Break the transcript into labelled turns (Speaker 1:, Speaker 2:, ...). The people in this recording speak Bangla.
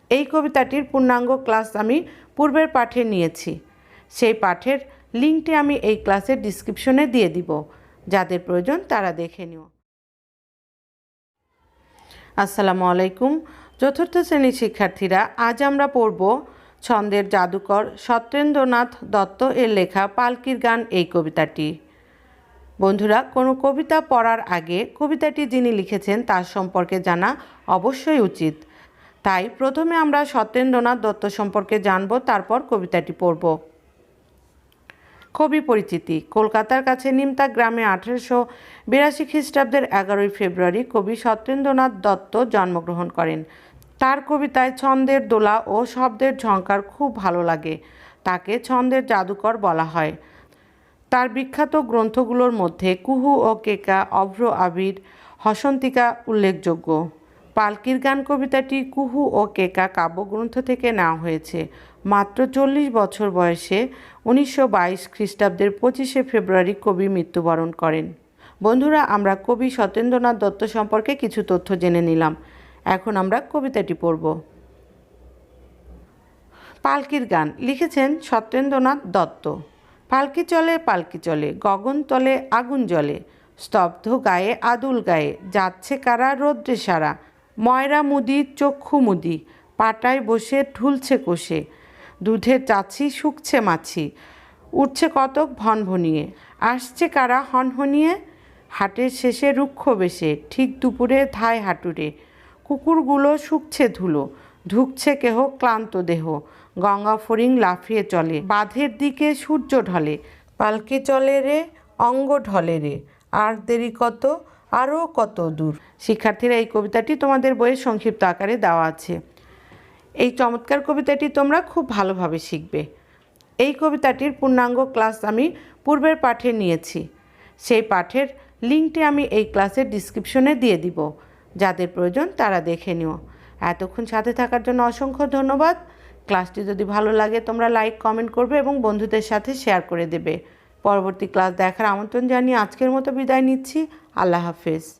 Speaker 1: এই কবিতাটির পূর্ণাঙ্গ ক্লাস আমি পূর্বের পাঠে নিয়েছি। সেই পাঠের লিঙ্কটি আমি এই ক্লাসের ডিসক্রিপশনে দিয়ে দিব, যাদের প্রয়োজন তারা দেখে নিও। আসসালামু আলাইকুম চতুর্থ শ্রেণীর শিক্ষার্থীরা, আজ আমরা পড়ব ছন্দের জাদুকর সত্যেন্দ্রনাথ দত্ত এর লেখা পালকির গান এই কবিতাটি। বন্ধুরা, কোনো কবিতা পড়ার আগে কবিতাটি যিনি লিখেছেন তার সম্পর্কে জানা অবশ্যই উচিত। তাই প্রথমে আমরা সত্যেন্দ্রনাথ দত্ত সম্পর্কে জানব, তারপর কবিতাটি পড়ব। কবি পরিচিতি। কলকাতার কাছে নিমতা গ্রামে 1882 খ্রিস্টাব্দের 11 ফেব্রুয়ারি কবি সত্যেন্দ্রনাথ দত্ত জন্মগ্রহণ করেন। তার কবিতায় ছন্দের দোলা ও শব্দের ঝঙ্কার খুব ভালো লাগে। তাকে ছন্দের জাদুকর বলা হয়। তার বিখ্যাত গ্রন্থগুলোর মধ্যে কুহু ও কেকা, অভ্র আবির, হসন্তিকা উল্লেখযোগ্য। পালকির গান কবিতাটি কুহু ও কেকা কাব্যগ্রন্থ থেকে নেওয়া হয়েছে। মাত্র 40 বছর বয়সে 1922 খ্রিস্টাব্দের 25 ফেব্রুয়ারি কবি মৃত্যুবরণ করেন। বন্ধুরা, আমরা কবি সত্যেন্দ্রনাথ দত্ত সম্পর্কে কিছু তথ্য জেনে নিলাম। এখন আমরা কবিতাটি পড়ব। পালকির গান লিখেছেন সত্যেন্দ্রনাথ দত্ত। পালকি চলে গগন তলে আগুন জ্বলে, স্তব্ধ গায়ে আদুল গায়ে, যাচ্ছে কারা রৌদ্রে সারা, ময়রা মুদি চক্ষু মুদি, পাটায় বসে ঢুলছে কোষে, দুধের চাছি শুকছে মাছি, উঠছে কতক ভনভনিয়ে, আসছে কারা হনহনিয়ে, হাটের শেষে রুক্ষ বেশে, ঠিক দুপুরে ধায় হাঁটুরে, কুকুরগুলো শুকছে ধুলো, ঢুকছে কেহ ক্লান্ত দেহ, গঙ্গা ফড়িং লাফিয়ে চলে, বাঁধের দিকে সূর্য ঢলে, পালকি চলে রে অঙ্গ ঢলে রে, আর দেরি কত আরও কত দূর। শিক্ষার্থীরা, এই কবিতাটি তোমাদের বইয়ের সংক্ষিপ্ত আকারে দেওয়া আছে। এই চমৎকার কবিতাটি তোমরা খুব ভালোভাবে শিখবে। এই কবিতাটির পূর্ণাঙ্গ ক্লাস আমি পূর্বের পাঠে নিয়েছি। সেই পাঠের লিঙ্কটি আমি এই ক্লাসের ডিসক্রিপশনে দিয়ে দিব, যাদের প্রয়োজন তারা দেখে নিও। এতক্ষণ সাথে থাকার জন্য অসংখ্য ধন্যবাদ। ক্লাসটি যদি ভালো লাগে তোমরা লাইক, কমেন্ট করবে এবং বন্ধুদের সাথে শেয়ার করে দেবে। পরবর্তী ক্লাস দেখার আমন্ত্রণ জানিয়ে আজকের মতো বিদায় নিচ্ছি। আল্লাহ হাফেজ।